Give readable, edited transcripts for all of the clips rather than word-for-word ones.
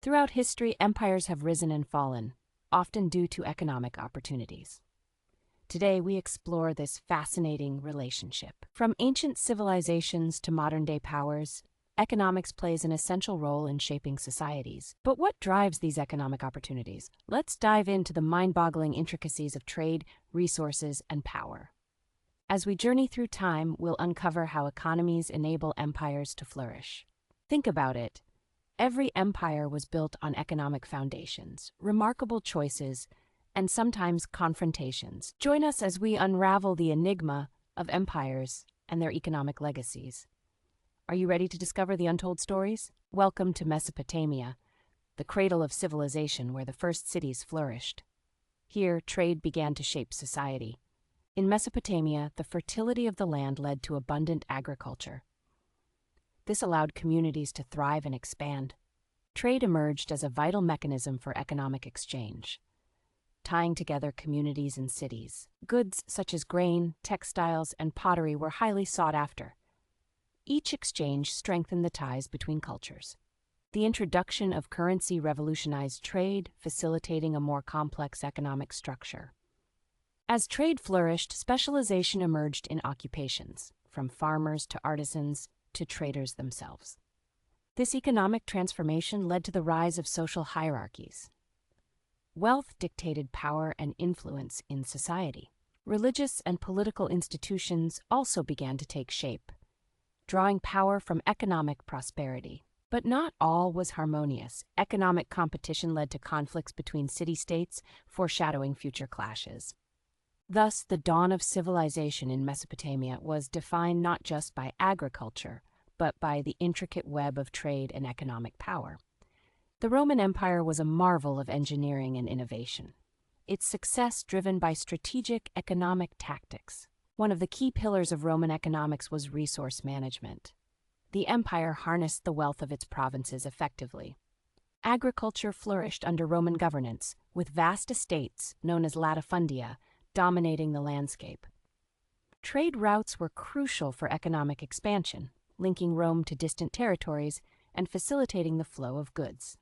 Throughout history, empires have risen and fallen, often due to economic opportunities. Today, we explore this fascinating relationship. From ancient civilizations to modern-day powers, economics plays an essential role in shaping societies. But what drives these economic opportunities? Let's dive into the mind-boggling intricacies of trade, resources, and power. As we journey through time, we'll uncover how economies enable empires to flourish. Think about it. Every empire was built on economic foundations, remarkable choices, and sometimes confrontations. Join us as we unravel the enigma of empires and their economic legacies. Are you ready to discover the untold stories? Welcome to Mesopotamia, the cradle of civilization where the first cities flourished. Here, trade began to shape society. In Mesopotamia, the fertility of the land led to abundant agriculture. This allowed communities to thrive and expand. Trade emerged as a vital mechanism for economic exchange, tying together communities and cities. Goods such as grain, textiles, and pottery were highly sought after. Each exchange strengthened the ties between cultures. The introduction of currency revolutionized trade, facilitating a more complex economic structure. As trade flourished, specialization emerged in occupations, from farmers to artisans to traders themselves. This economic transformation led to the rise of social hierarchies. Wealth dictated power and influence in society. Religious and political institutions also began to take shape, drawing power from economic prosperity. But not all was harmonious. Economic competition led to conflicts between city-states, foreshadowing future clashes. Thus, the dawn of civilization in Mesopotamia was defined not just by agriculture, but by the intricate web of trade and economic power. The Roman Empire was a marvel of engineering and innovation, its success driven by strategic economic tactics. One of the key pillars of Roman economics was resource management. The empire harnessed the wealth of its provinces effectively. Agriculture flourished under Roman governance, with vast estates, known as latifundia, dominating the landscape. Trade routes were crucial for economic expansion, linking Rome to distant territories and facilitating the flow of goods.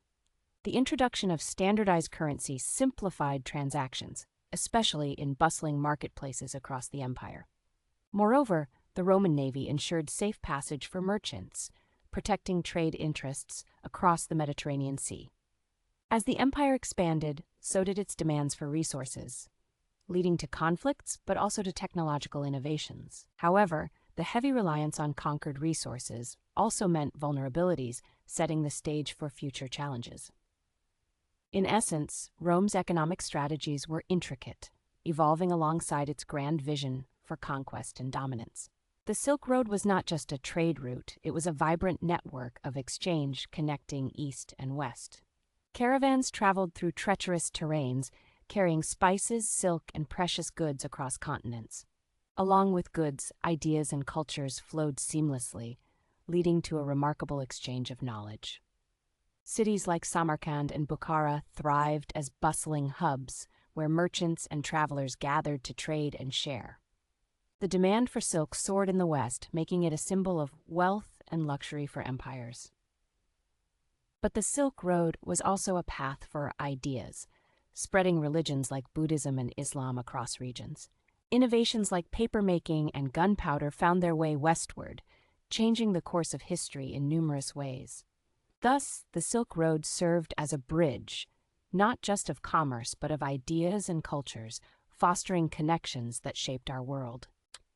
The introduction of standardized currency simplified transactions, especially in bustling marketplaces across the empire. Moreover, the Roman navy ensured safe passage for merchants, protecting trade interests across the Mediterranean Sea. As the empire expanded, so did its demands for resources, leading to conflicts but also to technological innovations. However, the heavy reliance on conquered resources also meant vulnerabilities, setting the stage for future challenges. In essence, Rome's economic strategies were intricate, evolving alongside its grand vision for conquest and dominance. The Silk Road was not just a trade route, it was a vibrant network of exchange connecting east and west. Caravans traveled through treacherous terrains, carrying spices, silk, and precious goods across continents. Along with goods, ideas and cultures flowed seamlessly, leading to a remarkable exchange of knowledge. Cities like Samarkand and Bukhara thrived as bustling hubs where merchants and travelers gathered to trade and share. The demand for silk soared in the West, making it a symbol of wealth and luxury for empires. But the Silk Road was also a path for ideas, spreading religions like Buddhism and Islam across regions. Innovations like papermaking and gunpowder found their way westward, changing the course of history in numerous ways. Thus, the Silk Road served as a bridge, not just of commerce, but of ideas and cultures, fostering connections that shaped our world.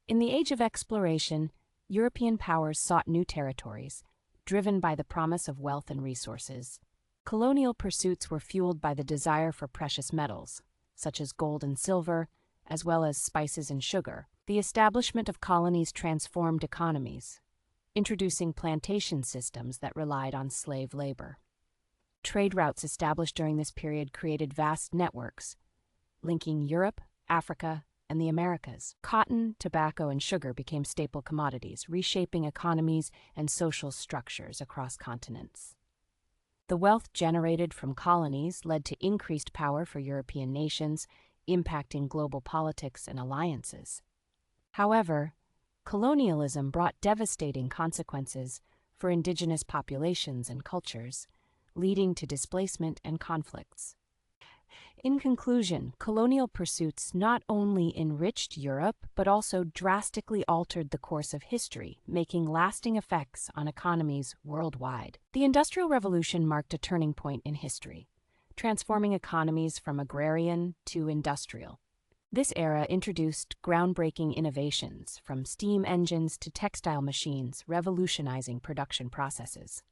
In the age of exploration, European powers sought new territories, driven by the promise of wealth and resources. Colonial pursuits were fueled by the desire for precious metals, such as gold and silver, as well as spices and sugar. The establishment of colonies transformed economies, introducing plantation systems that relied on slave labor. Trade routes established during this period created vast networks, linking Europe, Africa, and the Americas. Cotton, tobacco, and sugar became staple commodities, reshaping economies and social structures across continents. The wealth generated from colonies led to increased power for European nations, impacting global politics and alliances. However, colonialism brought devastating consequences for indigenous populations and cultures, leading to displacement and conflicts. In conclusion, colonial pursuits not only enriched Europe, but also drastically altered the course of history, making lasting effects on economies worldwide. The Industrial Revolution marked a turning point in history, transforming economies from agrarian to industrial. This era introduced groundbreaking innovations, from steam engines to textile machines, revolutionizing production processes.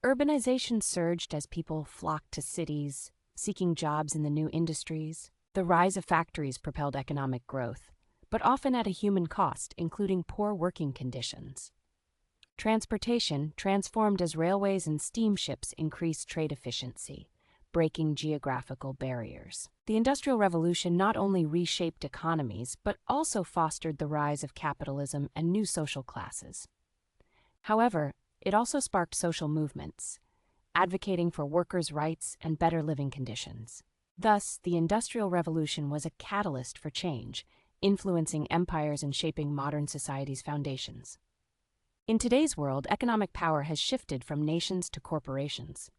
Urbanization surged as people flocked to cities, seeking jobs in the new industries. The rise of factories propelled economic growth, but often at a human cost, including poor working conditions. Transportation transformed as railways and steamships increased trade efficiency, breaking geographical barriers. The Industrial Revolution not only reshaped economies, but also fostered the rise of capitalism and new social classes. However, it also sparked social movements, advocating for workers' rights and better living conditions. Thus, the Industrial Revolution was a catalyst for change, influencing empires and shaping modern society's foundations. In today's world, economic power has shifted from nations to corporations,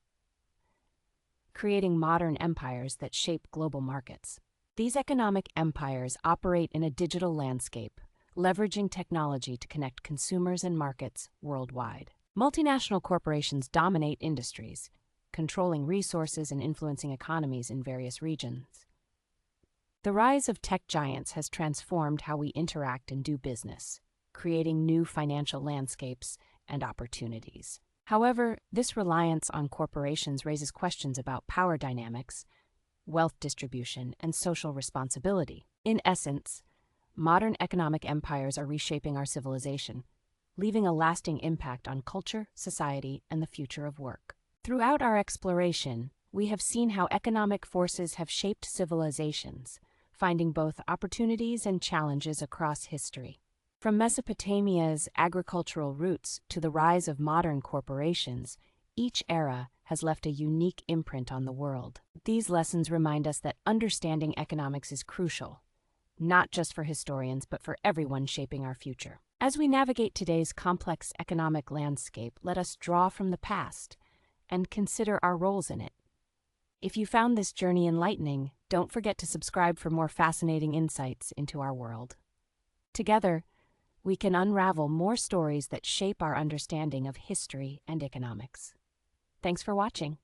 creating modern empires that shape global markets. These economic empires operate in a digital landscape, leveraging technology to connect consumers and markets worldwide. Multinational corporations dominate industries, controlling resources and influencing economies in various regions. The rise of tech giants has transformed how we interact and do business, creating new financial landscapes and opportunities. However, this reliance on corporations raises questions about power dynamics, wealth distribution, and social responsibility. In essence, modern economic empires are reshaping our civilization, leaving a lasting impact on culture, society, and the future of work. Throughout our exploration, we have seen how economic forces have shaped civilizations, finding both opportunities and challenges across history. From Mesopotamia's agricultural roots to the rise of modern corporations, each era has left a unique imprint on the world. These lessons remind us that understanding economics is crucial, not just for historians, but for everyone shaping our future. As we navigate today's complex economic landscape, let us draw from the past and consider our roles in it. If you found this journey enlightening, don't forget to subscribe for more fascinating insights into our world. Together, we can unravel more stories that shape our understanding of history and economics. Thanks for watching.